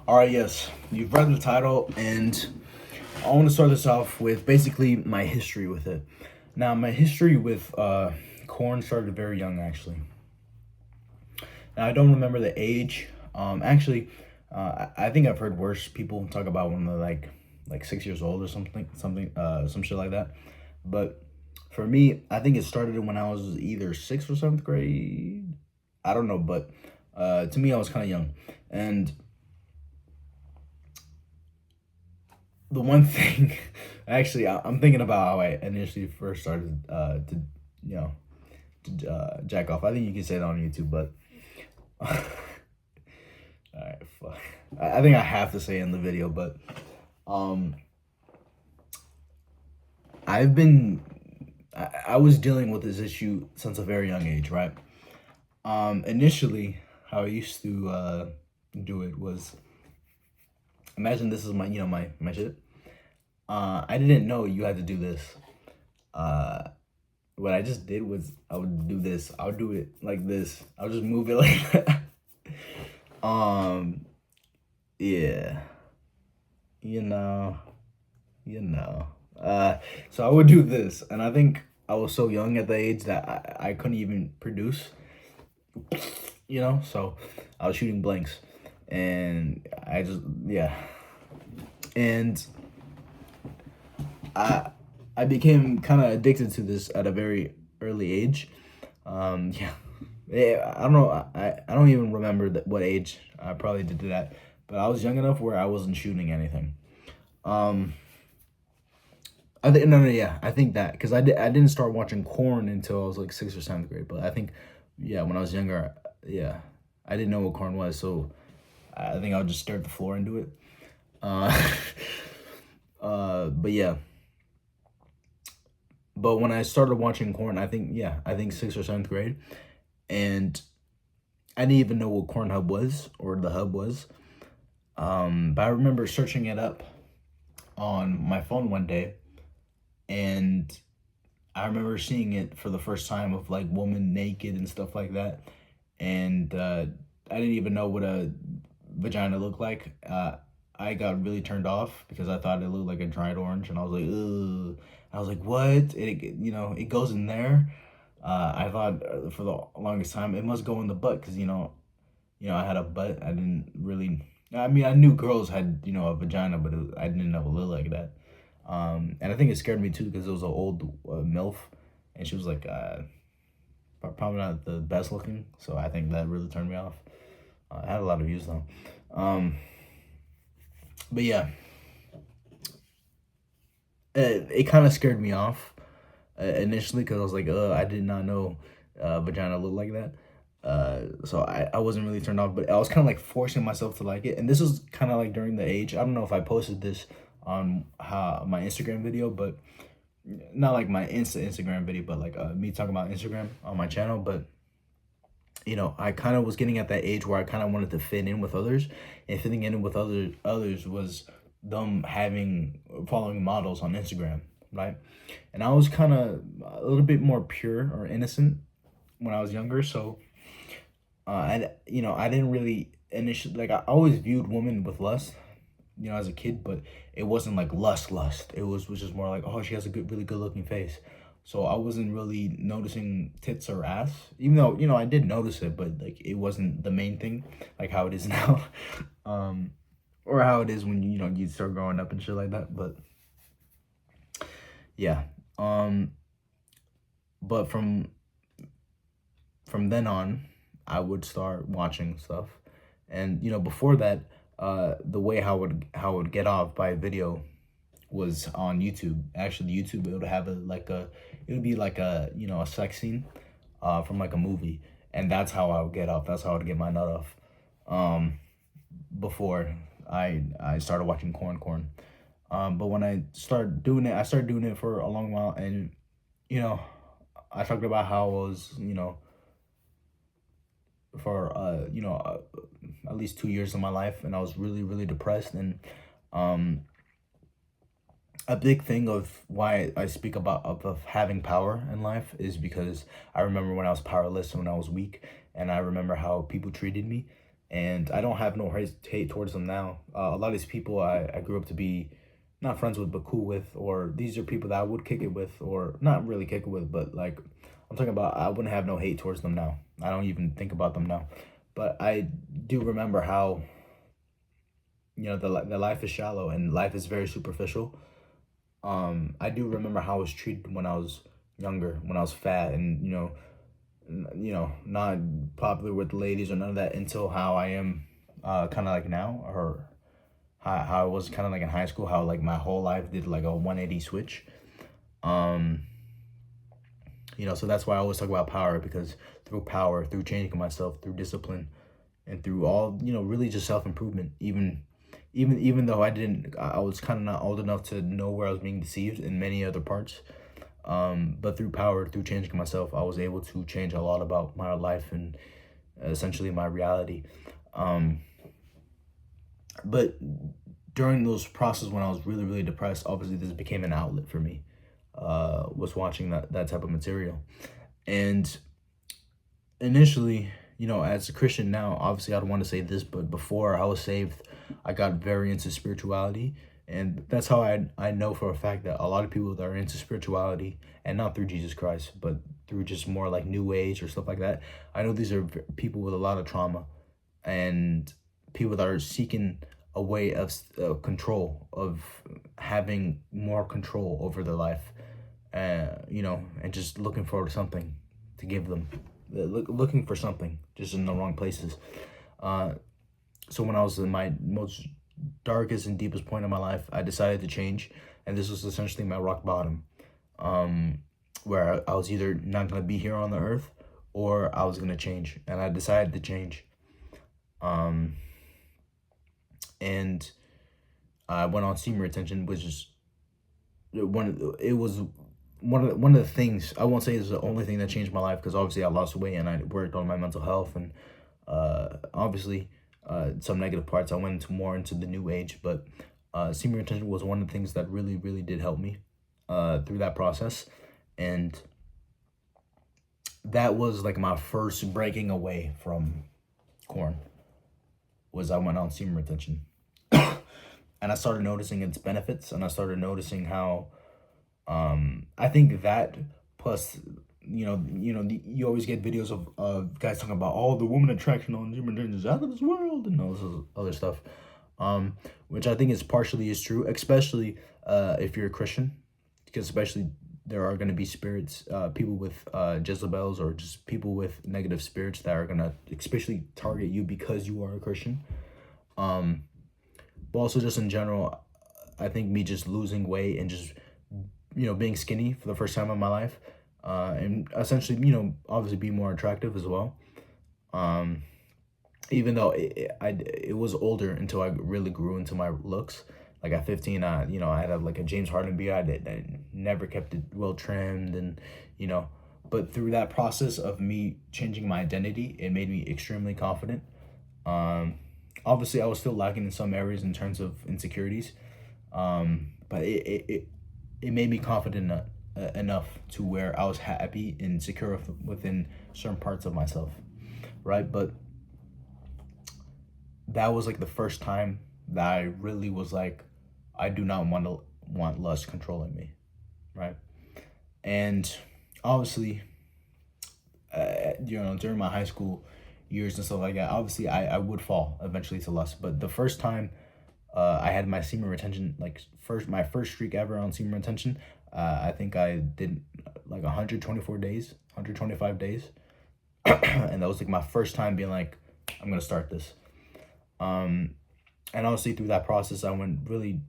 All right, yes, you've read the title, and I want to start this off with basically my history with it. Now, my history with corn started very young, actually. Now, I don't remember the age. I think I've heard worse people talk about when they're like 6 years old or some shit like that. But for me, I think it started when I was either sixth or seventh grade. I don't know, but to me, I was kind of young, and the one thing, actually, I'm thinking about how I initially first started you know, jack off. I think you can say that on YouTube, but all right, fuck. I think I have to say it in the video, but um, I've been, I was dealing with this issue since a very young age, right? Initially, how I used to do it was, imagine this is my, my shit. I didn't know you had to do this. Uh, what I just did was I would do this. I would do it like this. I would just move it like that. Um, yeah, you know, you know. So I would do this, and I think I was so young at the age that I couldn't even produce, so I was shooting blanks, and I just, yeah. And I I became kind of addicted to this at a very early age. Yeah. Yeah, I don't know. I don't even remember what age I probably did that, but I was young enough where I wasn't shooting anything. Um, I think no, no, yeah, I think that because I didn't start watching corn until I was like sixth or seventh grade. But I think, yeah, when I was younger, yeah, I didn't know what corn was, so I think I would just stare at the floor and do it. Uh, but yeah, but when I started watching corn, I think sixth or seventh grade, and I didn't even know what Corn Hub was or the hub was. But I remember searching it up on my phone one day, and I remember seeing it for the first time of like women naked and stuff like that, and I didn't even know what a vagina looked like. I got really turned off because I thought it looked like a dried orange, and I was like, ugh. I was like, what? It goes in there. I thought for the longest time it must go in the butt because I had a butt. I didn't really. I mean, I knew girls had a vagina, but I didn't know it looked like that. And I think it scared me too because it was an old MILF, and she was like probably not the best looking. So I think that really turned me off. I had a lot of views though. But yeah, it kind of scared me off initially because I was like, I did not know vagina looked like that. So I wasn't really turned off, but I was kind of like forcing myself to like it. And this was kind of like during the age. I don't know if I posted this on my Instagram video, but not like my Instagram video, but like me talking about Instagram on my channel. But I kind of was getting at that age where I kind of wanted to fit in with others, and fitting in with others was them following models on Instagram, right? And I was kind of a little bit more pure or innocent when I was younger, so I didn't really initially like I always viewed women with lust, as a kid, but it wasn't like lust. It was just more like, oh, she has a really good looking face. So I wasn't really noticing tits or ass, even though I did notice it, but like it wasn't the main thing, like how it is now, or how it is when you start growing up and shit like that. But yeah, but from then on, I would start watching stuff, and before that, the way how I would get off by video was on YouTube. Actually, YouTube, it would have it would be like a sex scene, from like a movie, and that's how I would get off. That's how I would get my nut off. Before I started watching corn. But when I started doing it for a long while, and you know, I talked about how I was for at least 2 years of my life, and I was really really depressed. And um a big thing of why I speak about of having power in life is because I remember when I was powerless and when I was weak, and I remember how people treated me. and I don't have no hate towards them now. A lot of these people I grew up to be not friends with, but cool with, or these are people that I would kick it with, or not really kick it with, but like I'm talking about, I wouldn't have no hate towards them now. I don't even think about them now. But I do remember how, the life is shallow and life is very superficial. I do remember how I was treated when I was younger, when I was fat, and not popular with ladies or none of that, until how I am, kind of like now, or how I was kind of like in high school, how like my whole life did like a 180 switch. Um, so that's why I always talk about power, because through power, through changing myself, through discipline, and through all, really just self-improvement, even though I was kind of not old enough to know where I was being deceived in many other parts. But through power, through changing myself, I was able to change a lot about my life and essentially my reality. But during those processes when I was really, really depressed, obviously this became an outlet for me, was watching that type of material. And initially, as a Christian now, obviously I don't want to say this, but before I was saved, I got very into spirituality. And that's how I know for a fact that a lot of people that are into spirituality, and not through Jesus Christ, but through just more like New Age or stuff like that, I know these are people with a lot of trauma, and people that are seeking a way of control, of having more control over their life, and just looking for something to give them, looking for something just in the wrong places. So when I was in my most darkest and deepest point of my life, I decided to change, and this was essentially my rock bottom, where I was either not going to be here on the earth, or I was going to change, and I decided to change. And I went on senior retention, which is one of the things, I won't say is the only thing that changed my life, because obviously I lost weight and I worked on my mental health, and obviously some negative parts. I went more into the New Age, but senior retention was one of the things that really, really did help me through that process. And that was like my first breaking away from corn, was I went on senior retention. And I started noticing its benefits, and I started noticing how, I think that, plus, you always get videos of guys talking about all the woman attraction on senior retention is out of this world, and all this other stuff, which I think is partially is true, especially if you're a Christian, because especially there are going to be spirits, people with Jezebels, or just people with negative spirits that are going to especially target you because you are a Christian. But also just in general, I think me just losing weight and just, being skinny for the first time in my life, and essentially, obviously be more attractive as well. Even though it was older until I really grew into my looks. Like at 15, I had like a James Harden beard. I never kept it well trimmed, and, but through that process of me changing my identity, it made me extremely confident. Obviously I was still lacking in some areas in terms of insecurities, but it made me confident enough to where I was happy and secure within certain parts of myself, right? But that was like the first time that I really was like, I do not want lust controlling me, right? And obviously, during my high school years and stuff like that, obviously I would fall eventually to lust. But the first time I had my semen retention, like my first streak ever on semen retention, I think I did like 124 days, 125 days. And that was like my first time being like, I'm gonna start this. And honestly, through that process, I went really,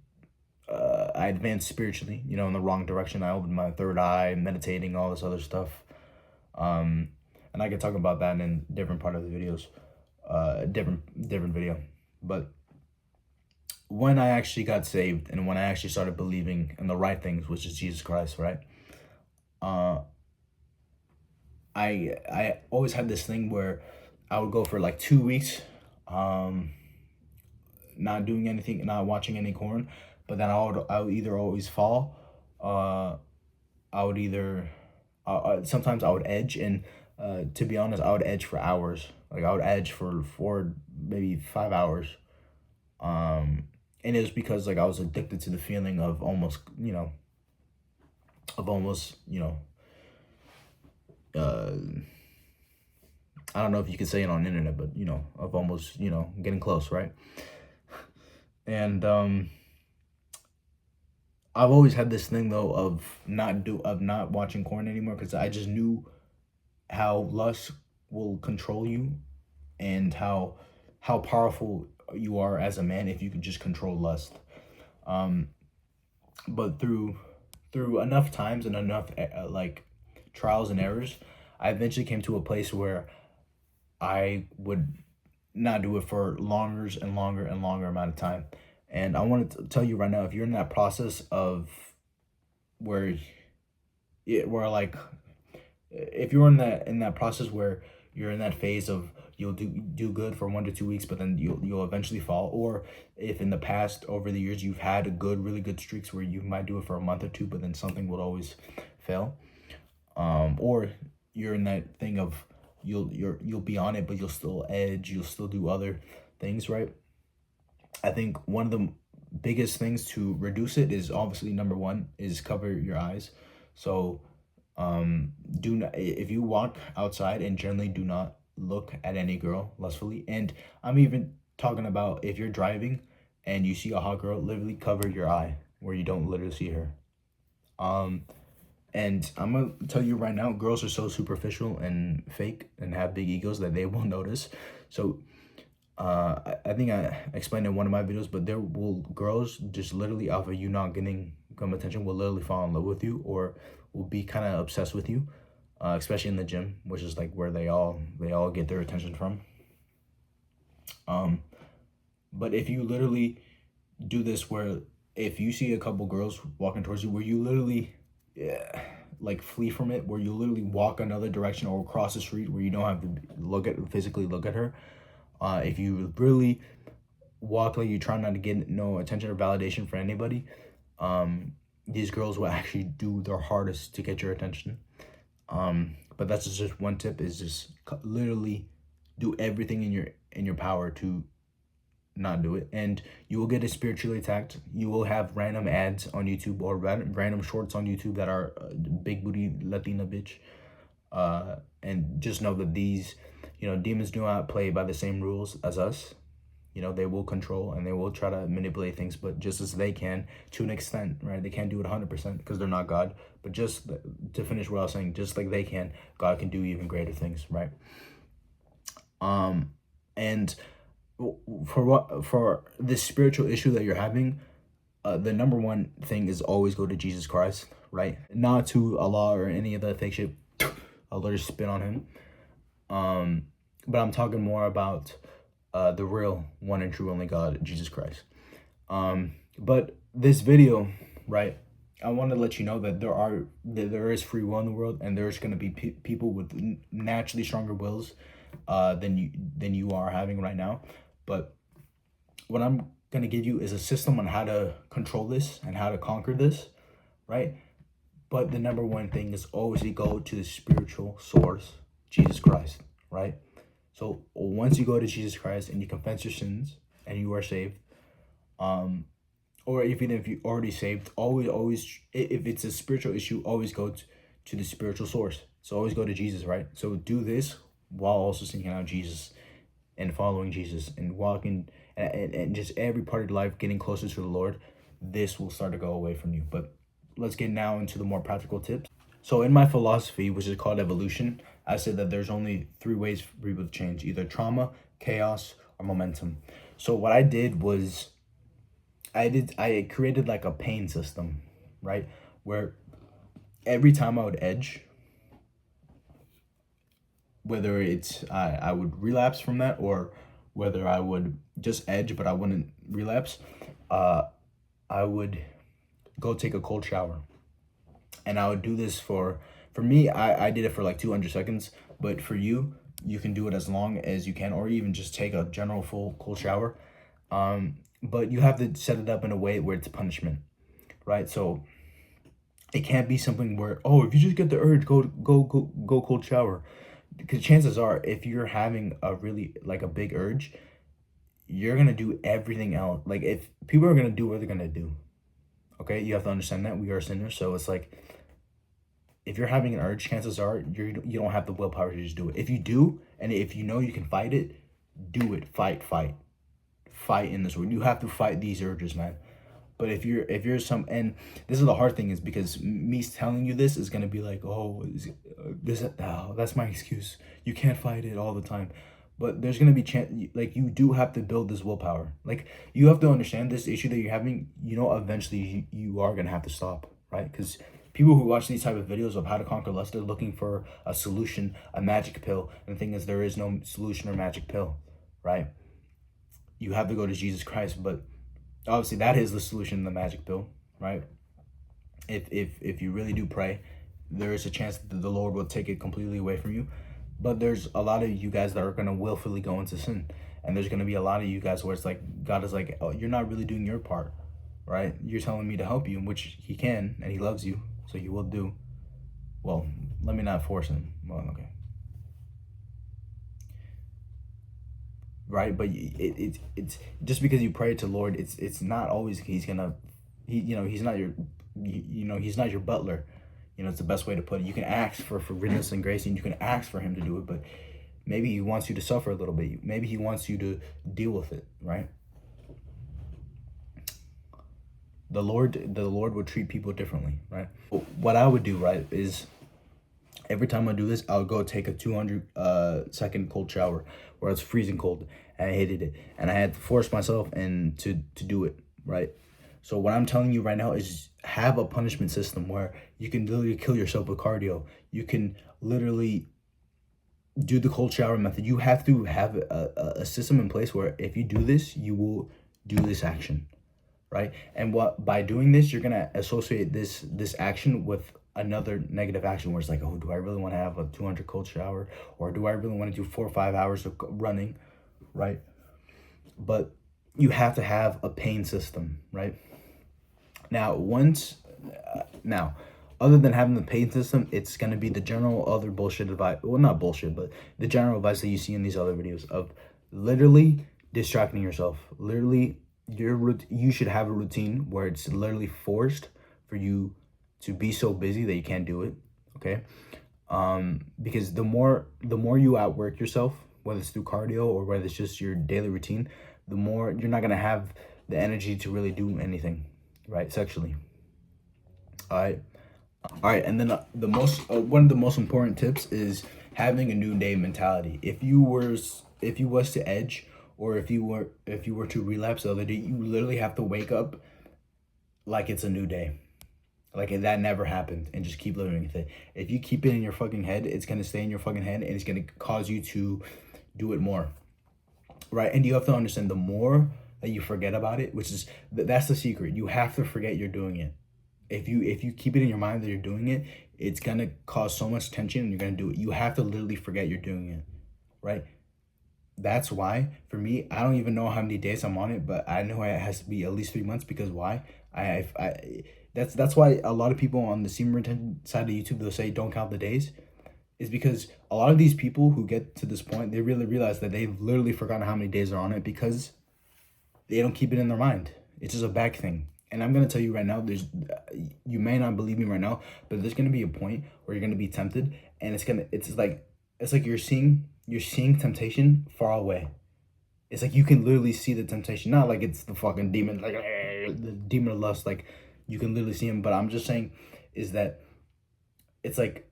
I advanced spiritually, in the wrong direction. I opened my third eye, meditating, all this other stuff. And I can talk about that in a different part of the videos, different video. But when I actually got saved, and when I actually started believing in the right things, which is Jesus Christ, right? I always had this thing where I would go for like 2 weeks, not doing anything, not watching any corn, but then I would either always fall, I would either, sometimes I would edge, and to be honest, I would edge for hours Like I would edge for 4, maybe 5 hours. And it was because like I was addicted to the feeling of almost, uh, I don't know if you can say it on the internet, but of almost, getting close, right? And I've always had this thing though of not watching porn anymore, because I just knew how lust will control you, and how powerful you are as a man if you could just control lust. Um, but through enough times and enough like trials and errors, I eventually came to a place where I would not do it for longer and longer and longer amount of time. And I want to tell you right now, if you're in that process of where where like if you're in that process where you're in that phase of you'll do good for 1 to 2 weeks, but then you'll eventually fall, or if in the past over the years you've had a really good streaks where you might do it for a month or two, but then something will always fail, or you're in that thing of you'll be on it, but you'll still edge, you'll still do other things, right? I think one of the biggest things to reduce it is obviously number one is cover your eyes. So do not, if you walk outside, and generally do not look at any girl lustfully. And I'm even talking about if you're driving and you see a hot girl, literally cover your eye where you don't literally see her. And I'm gonna tell you right now, girls are so superficial and fake and have big egos that they will notice. So I think I explained in one of my videos, but there will girls just literally off of you not getting some attention will literally fall in love with you, or will be kind of obsessed with you, especially in the gym, which is like where they all get their attention from. But if you literally do this, where if you see a couple girls walking towards you, where you literally like flee from it, where you literally walk another direction or cross the street where you don't have to physically look at her. If you really walk like you try not to get no attention or validation for anybody, these girls will actually do their hardest to get your attention. But that's just one tip, is just literally do everything in your power to not do it, and you will get it spiritually attacked. You will have random ads on YouTube, or random shorts on YouTube that are big booty Latina bitch. And just know that these, demons do not play by the same rules as us. They will control and they will try to manipulate things, but just as they can, to an extent, right? They can't do it 100% because they're not God. But just to finish what I was saying, just like they can, God can do even greater things, right? And for this spiritual issue that you're having, the number one thing is always go to Jesus Christ, right? Not to Allah or any of the fake shit. I'll let her spit on him. But I'm talking more about the real one and true only God, Jesus Christ. But this video, right, I want to let you know that there is free will in the world, and there's going to be people with naturally stronger wills than you are having right now. But what I'm going to give you is a system on how to control this and how to conquer this, right? But the number one thing is always to go to the spiritual source, Jesus Christ, right? So once you go to Jesus Christ and you confess your sins and you are saved, or even if you're already saved, always, if it's a spiritual issue, always go to the spiritual source. So always go to Jesus, right? So do this while also seeking out Jesus and following Jesus and walking and just every part of your life getting closer to the Lord. This will start to go away from you. But let's get now into the more practical tips. So in my philosophy, which is called evolution, I said that there's only 3 ways for people to change: either trauma, chaos, or momentum. So what I did was I created like a pain system, right? Where every time I would edge, whether it's I would relapse from that, or whether I would just edge but I wouldn't relapse, I would go take a cold shower. And I would do this for me, I did it for like 200 seconds, but for you, you can do it as long as you can, or even just take a general full cold shower. But you have to set it up in a way where it's punishment, right? So it can't be something where, oh, if you just get the urge, go cold shower. because chances are, if you're having a really like a big urge, you're gonna do everything else. Like if people are gonna do what they're gonna do, okay, you have to understand that we are sinners. So it's like if you're having an urge, chances are you don't have the willpower to just do it. If you do, and if you know you can fight it, do it. Fight in this world. You have to fight these urges, man. But if you're some, and this is the hard thing, is because me telling you this is gonna be like, oh, this, oh, that's my excuse. You can't fight it all the time. But there's gonna be chance, like you do have to build this willpower. Like you have to understand this issue that you're having. Eventually you are gonna have to stop, right? Because people who watch these type of videos of how to conquer lust, they're looking for a solution, a magic pill. And the thing is, there is no solution or magic pill, right? You have to go to Jesus Christ, but obviously that is the solution, the magic pill, right? If you really do pray, there is a chance that the Lord will take it completely away from you. But there's a lot of you guys that are gonna willfully go into sin, and there's gonna be a lot of you guys where it's like God is like, oh, you're not really doing your part, right? You're telling me to help you, which He can, and He loves you, so He will do. Well, let me not force Him. Well, okay. Right, but it's just because you pray to Lord, it's not always He's gonna, He's not your, He's not your butler. It's the best way to put it. You can ask for forgiveness and grace, and you can ask for Him to do it, but maybe He wants you to suffer a little bit. Maybe He wants you to deal with it, right? The Lord would treat people differently, right? What I would do, right, is every time I do this, I'll go take a 200 second cold shower where it's freezing cold, and I hated it, and I had to force myself and to do it, right? So what I'm telling you right now is have a punishment system where you can literally kill yourself with cardio. You can literally do the cold shower method. You have to have a system in place where if you do this, you will do this action, right? And by doing this, you're gonna associate this action with another negative action where it's like, oh, do I really want to have a 200 cold shower, or do I really want to do 4 or 5 hours of running, right? But you have to have a pain system, right? Now, other than having the pain system, it's going to be the general other bullshit advice. Well, not bullshit, but the general advice that you see in these other videos of literally distracting yourself. Literally, you should have a routine where it's literally forced for you to be so busy that you can't do it, okay? Because the more you outwork yourself, whether it's through cardio or whether it's just your daily routine, the more you're not going to have the energy to really do anything, right, sexually. All right, and then one of the most important tips is having a new day mentality. If you was to edge, or if you were to relapse the other day, you literally have to wake up like it's a new day, like that never happened, and just keep living with it. If you keep it in your fucking head, it's gonna stay in your fucking head, and it's gonna cause you to do it more, right? And you have to understand, the more that you forget about it, which is that's the secret. You have to forget you're doing it. If you keep it in your mind that you're doing it, it's gonna cause so much tension, and you're gonna do it. You have to literally forget you're doing it, right? That's why, for me, I don't even know how many days I'm on it, but I know it has to be at least 3 months, because why? That's why a lot of people on the semen retention side of YouTube, they'll say don't count the days, is because a lot of these people who get to this point, they really realize that they've literally forgotten how many days are on it because they don't keep it in their mind. It's just a back thing. And I'm gonna tell you right now, you may not believe me right now, but there's gonna be a point where you're gonna be tempted, and it's like you're seeing temptation far away. It's like you can literally see the temptation, not like it's the fucking demon, like the demon of lust, like you can literally see him. But I'm just saying is that it's like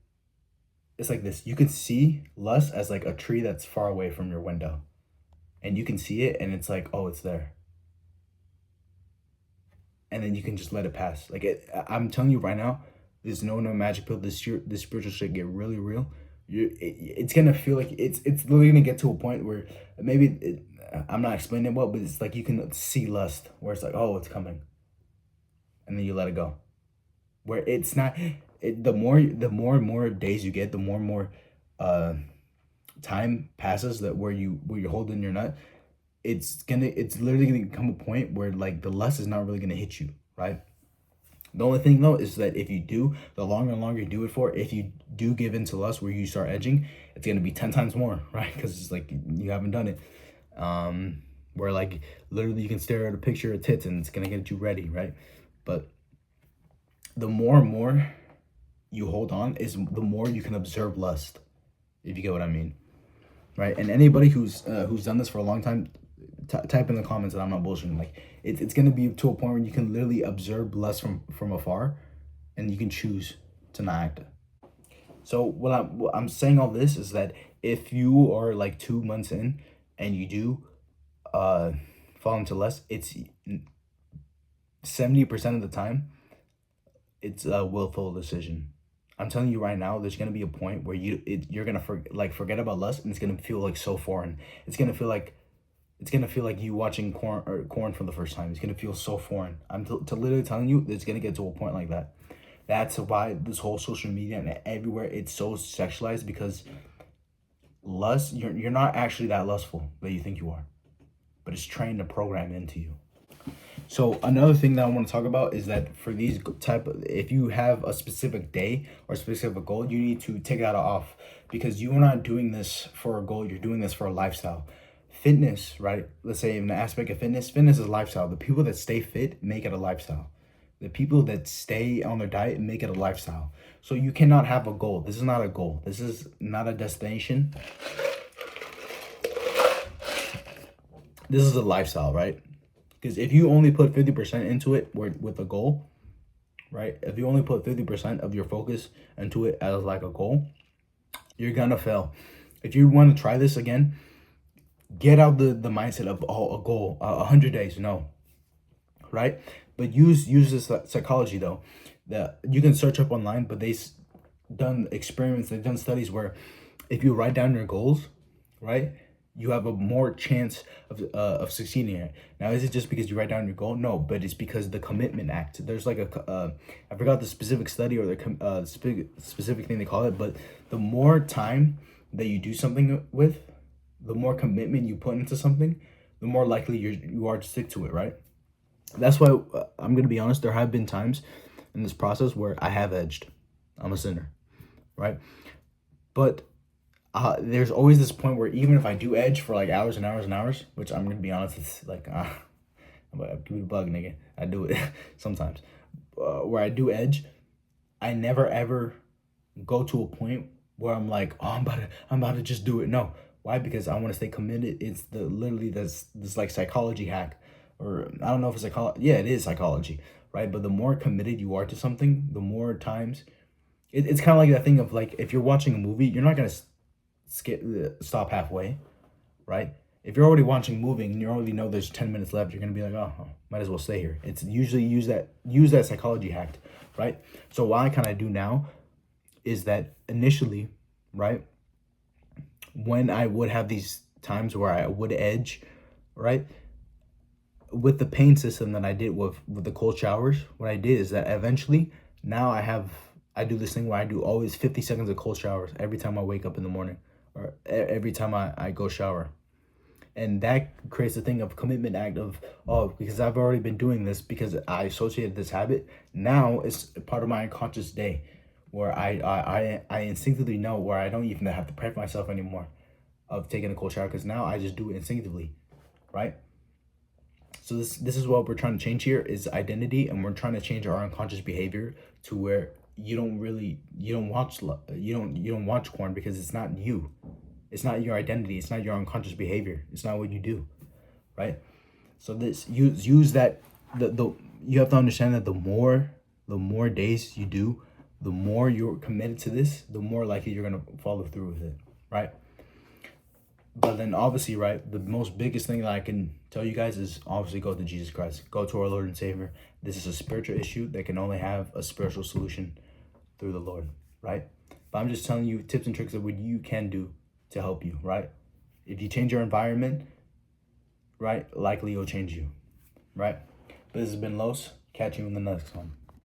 this. You can see lust as like a tree that's far away from your window, and you can see it, and it's like, oh, it's there. And then you can just let it pass. I'm telling you right now, there's no magic pill. This spiritual shit get really real. It's gonna feel like it's literally gonna get to a point where maybe I'm not explaining it well, but it's like you can see lust, where it's like, oh, it's coming, and then you let it go. Where it's not, the more and more days you get, the more and more time passes that where you're holding your nut. It's literally gonna come a point where like the lust is not really gonna hit you, right? The only thing though is that if you do, the longer and longer you do it for, if you do give into lust where you start edging, it's gonna be 10 times more, right? Because it's like you haven't done it. Where like literally you can stare at a picture of tits and it's gonna get you ready, right? But the more and more you hold on is the more you can observe lust, if you get what I mean, right? And anybody who's done this for a long time, type in the comments that I'm not bullshitting. Like it's gonna be to a point where you can literally observe lust from afar, and you can choose to not act. So what I'm saying all this is that if you are like 2 months in and you do fall into lust, it's 70% of the time it's a willful decision. I'm telling you right now, there's gonna be a point where you're gonna forget about lust, and it's gonna feel like so foreign. It's gonna feel like you watching corn for the first time. It's gonna feel so foreign. I'm literally telling you, it's gonna get to a point like that. That's why this whole social media and everywhere it's so sexualized, because lust, you're not actually that lustful that you think you are, but it's trained to program into you. So another thing that I want to talk about is that for these if you have a specific day or a specific goal, you need to take that off, because you are not doing this for a goal. You're doing this for a lifestyle. Fitness, right? Let's say in the aspect of fitness is a lifestyle. The people that stay fit make it a lifestyle. The people that stay on their diet make it a lifestyle. So you cannot have a goal. This is not a goal. This is not a destination. This is a lifestyle, right? Because if you only put 50% into it with a goal, right? If you only put 50% of your focus into it as like a goal, you're gonna fail. If you want to try this again, get out the mindset of a goal, 100 days, no, right? But use this psychology though, that you can search up online, but they've done experiments, they've done studies where if you write down your goals, right, you have a more chance of succeeding it. Now, is it just because you write down your goal? No, but it's because the commitment act. There's like I forgot the specific study or the specific thing they call it, but the more time that you do something with, the more commitment you put into something, the more likely you are to stick to it, right? That's why I'm gonna be honest. There have been times in this process where I have edged. I'm a sinner, right? But there's always this point where even if I do edge for like hours and hours and hours, which I'm gonna be honest, it's like give me the bug, nigga. I do it sometimes. Where I do edge, I never ever go to a point where I'm like, oh, I'm about to just do it. No, why? Because I want to stay committed. It's literally this like psychology hack, or I don't know if it's psychology. Yeah, it is psychology, right? But the more committed you are to something, the more times it's kind of like that thing of like, if you're watching a movie, you're not gonna stop halfway, right? If you're already watching a movie and you already know there's 10 minutes left, you're gonna be like, oh, might as well stay here. It's usually use that psychology hack, right? So what I kind of do now is that initially, right, when I would have these times where I would edge, right, with the pain system that I did with the cold showers, what I did is that eventually now I do this thing where I do always 50 seconds of cold showers every time I wake up in the morning, or every time I go shower. And that creates a thing of commitment act of, oh, because I've already been doing this, because I associated this habit, now it's part of my unconscious day where I instinctively know, where I don't even have to prep myself anymore of taking a cold shower, because now I just do it instinctively, right? So this is what we're trying to change here, is identity, and we're trying to change our unconscious behavior to where you don't watch porn, because it's not you. It's not your identity. It's not your unconscious behavior. It's not what you do, right? So use that. You have to understand that the more days you do, the more you're committed to this, the more likely you're gonna follow through with it, right? But then obviously, right, the most biggest thing that I can tell you guys is obviously go to Jesus Christ. Go to our Lord and Savior. This is a spiritual issue that can only have a spiritual solution through the Lord, right? But I'm just telling you tips and tricks of what you can do to help you, right? If you change your environment, right, likely it'll change you, right? But this has been Los. Catch you in the next one.